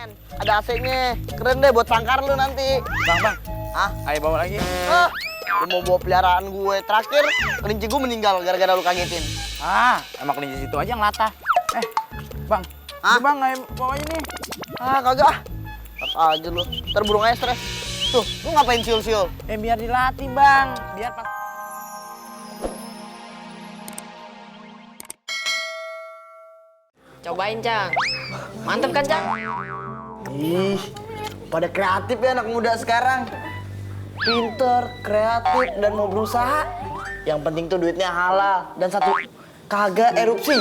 Men, ada AC-nya. Keren deh buat sangkar lu nanti. Bang. Hah? Ayo bawa lagi. Lu mau bawa peliharaan gue. Terakhir, kelinci gue meninggal gara-gara lu kagetin. Emang kelinci situ aja ngelatah. Bang. Hah? Ini bang, ayo bawa ini. Kagak ah. Tak aja lu. Ntar burung aja stres. Tuh, lu ngapain siul-siul? Biar dilatih bang. Biar pas... Cobain, Cang. Mantep kan, Cang? Ih, pada kreatif ya anak muda sekarang. Pinter, kreatif, dan mau berusaha. Yang penting tuh duitnya halal. Dan satu, kagak erupsi.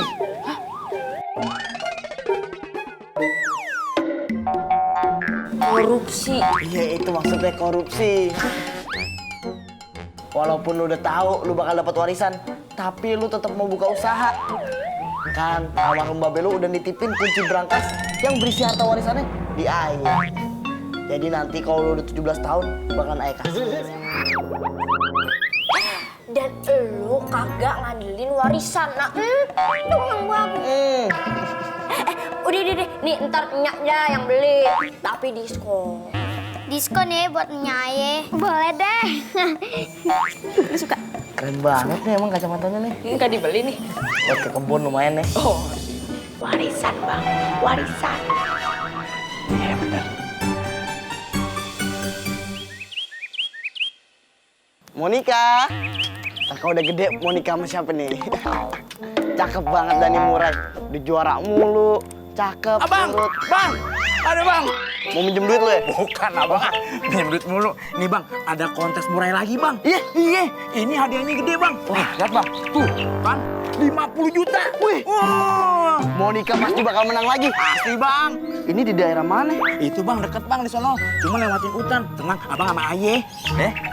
Korupsi. Iya, itu maksudnya korupsi. Walaupun lu udah tahu lu bakal dapat warisan, tapi lu tetap mau buka usaha. Kan almarhum babe lu udah nitipin kunci berangkas yang berisi harta warisannya di Aye. Jadi nanti kalau lu udah 17 tahun bakalan Aye kasih. Dan lu kagak ngandelin warisan. Nah, itu yang bagus. Udah. Nih, ntar nyaknya yang beli. Tapi diskon. Diskon ya buat Nyaye. Boleh deh. Lu suka? Keren banget nih emang kacamatanya nih. Enggak dibeli nih. Buat ke kebun lumayan nih. Oh, warisan, Bang. Warisan. Iya bener. Monika. Kakak udah gede, Monika sama siapa nih? Cakep banget Dani Murai. Udah juara mulu. Cakep. Abang, urut. bang. Ada bang. Mau minjem duit lu ya? Bukan abang, pinjam duit mulu. Nih bang, ada kontes murai lagi bang. Iya. Ini hadiahnya gede bang. Wah, lihat bang, tuh kan 50 juta. Wih, wah. Monika pasti bakal menang lagi. Pasti bang. Ini di daerah mana? Itu bang, deket bang di sono. Cuma lewatin hutan. Tenang, abang sama Aye.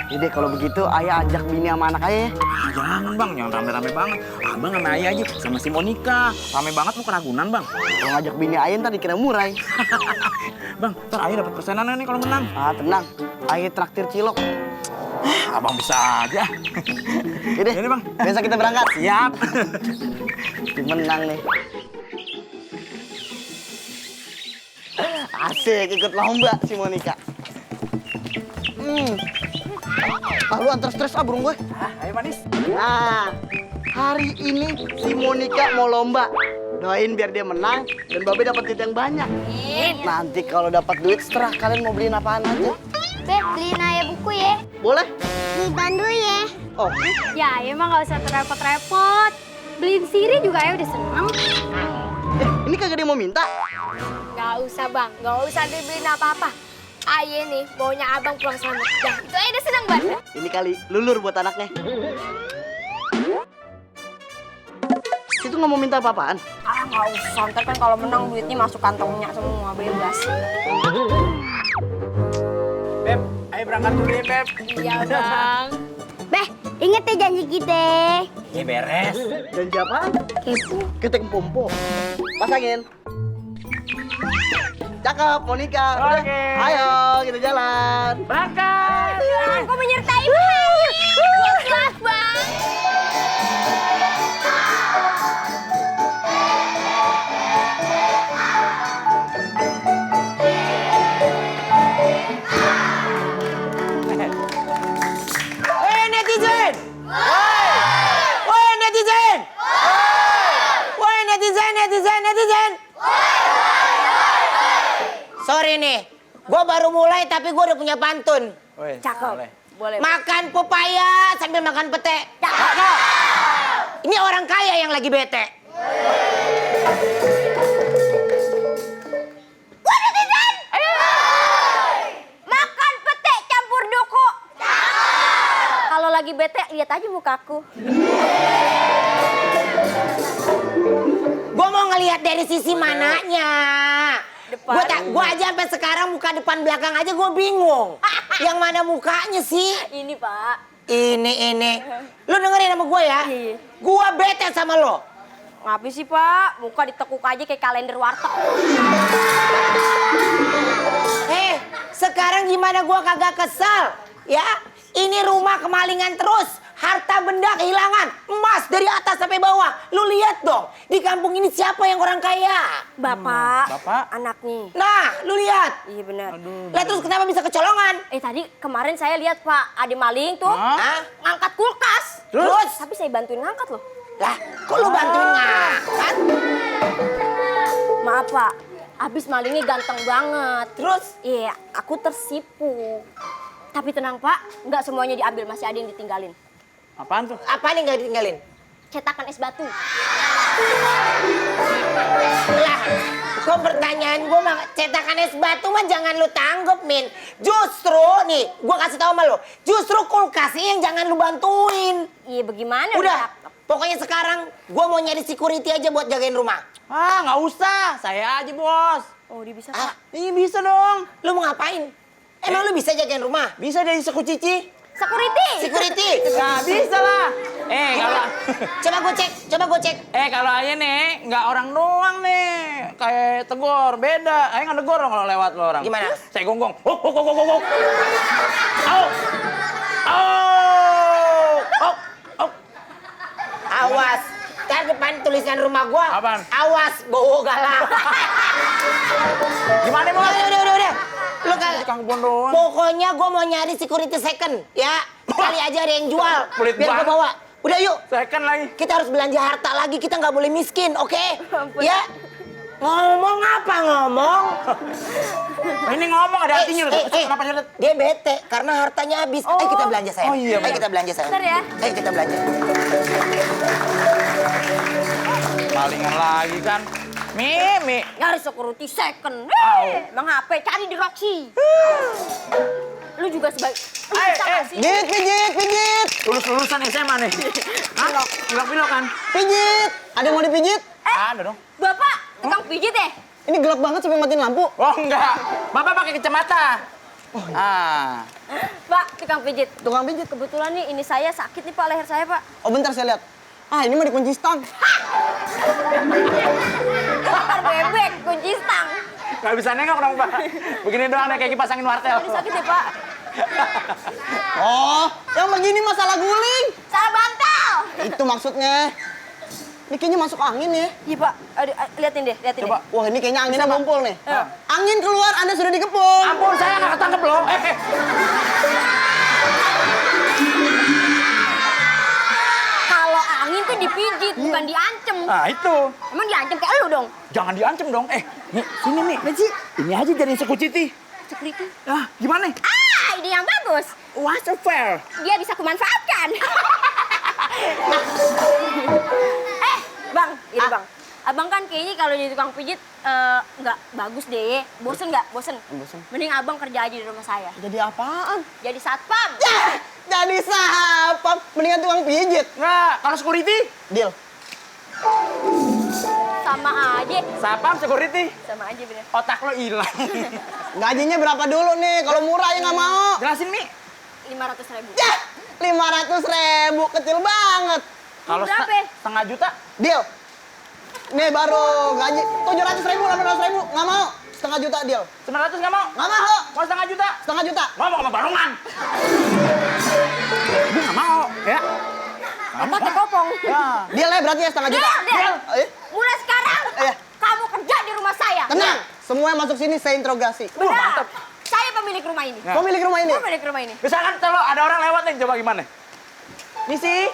Jadi kalau begitu ayah ajak bini sama anak ayah. Jangan bang, jangan rame-rame banget. Abang sama Aye aja, sama si Monika. Rame banget lu keragunan bang. Kalau ngajak bini ayah ntar dikira murai. Bang, ntar Aye dapat persenan nih kalau menang. Tenang. Ayah traktir cilok. Abang bisa aja. Ini Bang. besok kita berangkat. Siap. Menang nih. Asik ikut lomba si Monika. Lu antar stres burung gue. Ayo manis. Nah, hari ini si Monika mau lomba. Doain biar dia menang dan Babe dapat duit yang banyak. Nanti kalau dapat duit setelah kalian mau beliin apaan aja. Beb, beliin Ayah buku ya. Boleh? Beli tandu ya. Oh, Ya, emang nggak usah repot-repot. Beliin siri juga ya udah seneng. ini kagak dia mau minta. Nggak usah, Bang. Nggak usah dibeliin apa-apa. Aye nih, maunya abang pulang selamat. Dah, itu aja udah senang banget. Ini kali lulur buat anaknya. Itu nggak mau minta apa-apaan. Nggak usah. Ntar kan kalau menang duitnya masuk kantongnya semua, bebas. Beb, ayo berangkat dulu ya Beb. Iya, Bang. Beh, inget ya janji kita. Ya beres. Dan siapa? Kepo. Ketek pompo. Pasangin. Cakep, Monika. Udah. Oke. Ayo, kita jalan. Berangkat. Aku menyertai Bang. Good luck, Bang. Woi netizen. Woi netizen. Woi netizen. Sorry nih, gue baru mulai tapi gue udah punya pantun. Cakep. Boleh. Makan pepaya sambil makan pete. Cakep. Ini orang kaya yang lagi bete. Wah, netizen! Makan pete campur doko. Kalau lagi bete, lihat aja mukaku. Gue mau ngelihat dari sisi mananya. Depan. Gue aja sampai sekarang muka depan belakang aja gue bingung. Yang mana mukanya sih? Ini, Pak. Ini. Lu dengerin sama gue ya. Iya. Gue bete sama lo. Ngapain sih, Pak? Muka ditekuk aja kayak kalender warteg. Sekarang gimana gue kagak kesel? Ya, ini rumah kemalingan terus. harta benda kehilangan, emas dari atas sampai bawah. Lu lihat dong, di kampung ini siapa yang orang kaya? Bapak, Bapak? anaknya. Nah, lu lihat. Iya benar. Lah terus kenapa bisa kecolongan? Tadi kemarin saya lihat Pak, ada maling tuh Hah? ngangkat kulkas. Terus? Tapi saya bantuin ngangkat loh. Lah, kok lu bantuin ngangkat? Maaf Pak, abis malingnya ganteng banget. Terus? Iya, aku tersipu. Tapi tenang Pak, nggak semuanya diambil, masih ada yang ditinggalin. Apaan tuh? Apa nih nggak ditinggalin? Cetakan es batu. Lah, kok pertanyaan gue mah cetakan es batu mah jangan lu tanggep, Min. Justru nih, gue kasih tahu sama lu. Justru kulkasnya yang jangan lu bantuin. Iya bagaimana? Udah, pokoknya sekarang gue mau nyari security aja buat jagain rumah. Ah, nggak usah. Saya aja, Bos. Oh dia bisa Ah, Pak. Iya bisa dong. lu mau ngapain? Emang lu bisa jagain rumah? Bisa jadi suku cici. Security. Security? Nggak bisa lah. Kalau Coba gue cek. kalau aja nih nggak orang doang nih. Kayak tegur, beda. Ayo nggak tegur dong kalau lewat lo orang. Gimana? Saya gonggong. Huk, huk, huk, huk, huk. Au. Au. Huk, huk. Awas, ntar depan tulisan rumah gua. Apaan? Awas, bowo galak. Gimana, Bos? Udah. Lu kan Kang Bon doang. pokoknya gua mau nyari security second, ya. Kali aja ada yang jual. Pelit Biar gua banget. bawa. Udah yuk. Second lagi. Kita harus belanja harta lagi, kita nggak boleh miskin, oke? Ya. Ngomong apa ngomong? Ini ngomong ada artinya loh. Kenapa nyedot? Dia bete karena hartanya habis. Ayo kita belanja sayang. Oh iya, Ayo benar. kita belanja sayang. Bentar ya. Ayo kita belanja. Malingan lagi kan. Mimi. Nyari security second. Au. Emang apa? Cari di Roxy. Lu juga sebagai... Bisa nggak sih? Pijit. Lulus-lulusan SMA nih. Hah? Pilok-pilok kan? Pijit. Ada yang mau dipijit? Ada dong. Bapak, tukang pijit ya? Ini gelap banget sampai matiin lampu. Oh enggak. Bapak pakai kacamata. Ah. Pak, tukang pijit. Tukang pijit. Kebetulan nih ini saya sakit nih Pak, leher saya Pak. Oh bentar saya lihat. Ah ini mah dikunci stang. Bakar bebek, kunci stang. Gak bisa nengok dong, Pak. Begini doang deh kayak kipas angin wartel. Ini sakit ya Pak? Oh yang begini masalah guling. Salah bantal. Itu maksudnya. Ini kayaknya masuk angin ya. Iya Pak, liatin deh. Coba. Wah ini kayaknya anginnya ngumpul nih. Ayo. Angin keluar, Anda sudah dikepung. Ampun, saya nggak ketangkep loh. Kalau angin tuh dipijit, bukan diancem. Nah, itu. Emang diancem kayak lu dong? Jangan diancem dong. Nih, sini nih. Ini aja jadi suku citi. Security. Ah, gimana nih? Ide yang bagus. What's the fair? Dia bisa kumanfaatkan. Bang, ini Bang. Abang kan kayaknya kalau jadi tukang pijit nggak bagus deh. Bosen nggak? Bosen. Mending abang kerja aja di rumah saya. Jadi apaan? Jadi satpam. Jadi sapam. Mendingan tukang pijit. Nggak, kalau security? Deal. Sama aja. Sapam security. Sama aja bener. Otak lo hilang. Gajinya berapa dulu nih? Kalau murah ya nggak mau. Jelasin, Mi. 500.000. Ya, 500.000 kecil banget. Kalau Berapa? setengah juta? Deal. Nih baru gaji 700.000, 800.000 nggak mau. Setengah juta deal. 900 nggak mau? Nggak mau. Mau setengah juta? Setengah juta. Ngomong sama barongan. Gue nggak mau, ya. Apa tekopong? Ya. Deal ya berarti ya setengah juta. Deal. Eh, Mulai sekarang, Iya. kamu kerja di rumah saya. tenang. Semua yang masuk sini saya interogasi. Benar. mantap. Saya pemilik rumah ini. Ya. Pemilik rumah ini. Pemilik rumah ini. Misalkan kalau ada orang lewat nih, coba gimana? Misi,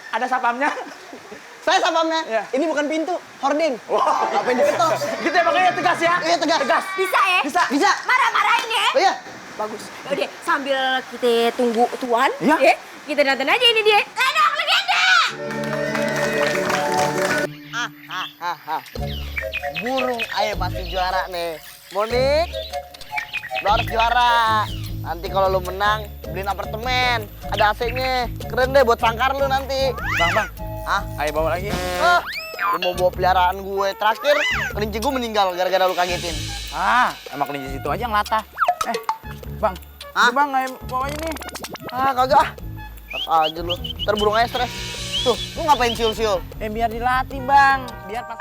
ada sapamnya. Saya sapamnya. Iya. Ini bukan pintu, hording. Wow. Apa yang diketok? Gitu ya, makanya tegas ya? Iya tegas. Tegas. Bisa ya? Bisa. Bisa. Marah-marahin ya? Oh iya. Bagus. Udah, sambil kita tunggu Tuan, Iya. ya, kita nonton aja ini dia. Ledok legenda! Burung ayo pasti juara nih. Monik, lo harus juara. Nanti kalau lo menang, beliin apartemen. Ada AC-nya. Keren deh buat sangkar lu nanti. Bang. Ah, Ayo bawa lagi. lu mau bawa peliharaan gue. Terakhir, kelinci gue meninggal gara-gara lu kagetin. Emang kelinci situ aja ngelatah. Bang. Hah? Ini Bang, ayo bawa ini. Kagak ah. Tak aja lu. Ntar burung aja stres. Tuh, lu ngapain siul-siul? Biar dilatih, Bang. Biar pas...